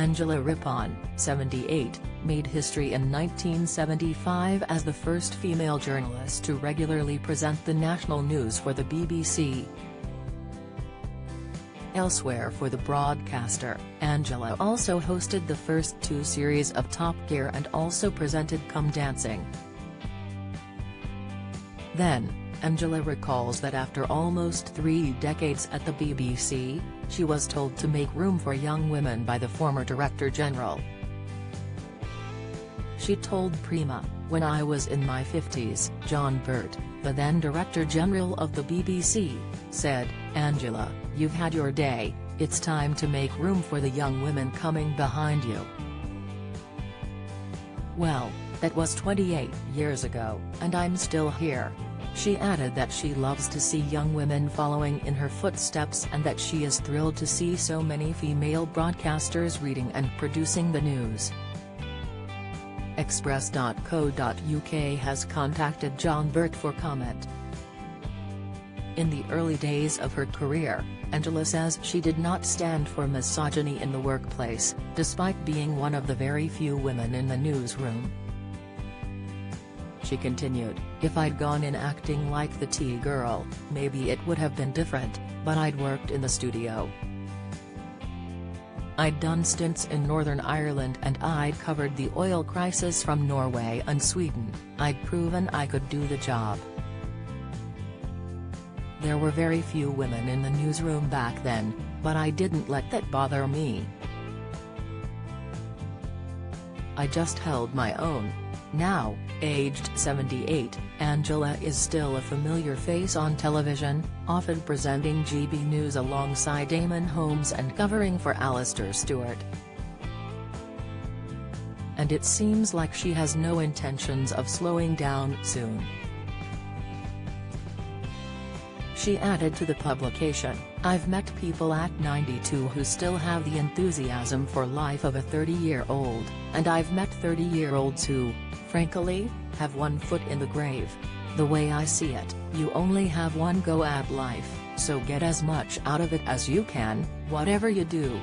Angela Rippon, 78, made history in 1975 as the first female journalist to regularly present the national news for the BBC. Elsewhere for the broadcaster, Angela also hosted the first two series of Top Gear and also presented Come Dancing. Then, Angela recalls that after almost 3 decades at the BBC, she was told to make room for young women by the former Director General. She told Prima, "When I was in my 50s, John Birt, the then Director General of the BBC, said, 'Angela, you've had your day, it's time to make room for the young women coming behind you.' Well, that was 28 years ago, and I'm still here." She added that she loves to see young women following in her footsteps and that she is thrilled to see so many female broadcasters reading and producing the news. Express.co.uk has contacted John Birt for comment. In the early days of her career, Angela says she did not stand for misogyny in the workplace, despite being one of the very few women in the newsroom. She continued, "If I'd gone in acting like the tea girl, maybe it would have been different, but I'd worked in the studio. I'd done stints in Northern Ireland and I'd covered the oil crisis from Norway and Sweden. I'd proven I could do the job. There were very few women in the newsroom back then, but I didn't let that bother me. I just held my own." Now, aged 78, Angela is still a familiar face on television, often presenting GB News alongside Eamonn Holmes and covering for Alistair Stewart. And it seems like she has no intentions of slowing down soon. She added to the publication, "I've met people at 92 who still have the enthusiasm for life of a 30-year-old, and I've met 30-year-olds who, frankly, have one foot in the grave. The way I see it, you only have one go at life, so get as much out of it as you can, whatever you do."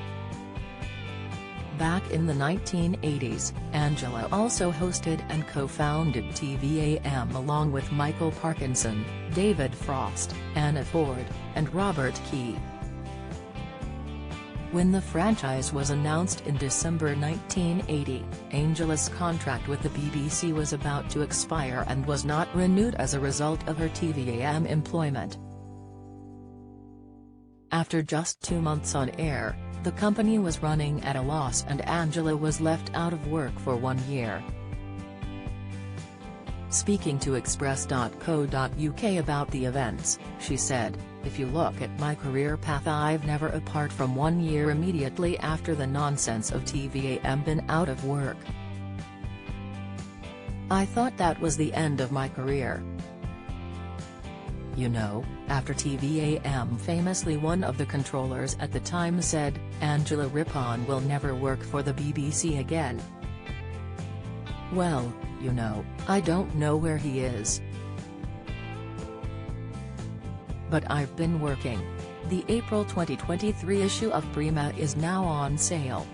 Back in the 1980s, Angela also hosted and co-founded TVAM along with Michael Parkinson, David Frost, Anna Ford, and Robert Key. When the franchise was announced in December 1980, Angela's contract with the BBC was about to expire and was not renewed as a result of her TVAM employment. After just 2 months on air, the company was running at a loss and Angela was left out of work for 1 year. Speaking to Express.co.uk about the events, she said, "If you look at my career path, I've never apart from 1 year immediately after the nonsense of TVAM been out of work. I thought that was the end of my career. You know, after TVAM." Famously, one of the controllers at the time said, "Angela Rippon will never work for the BBC again. Well, you know, I don't know where he is. But I've been working." The April 2023 issue of Prima is now on sale.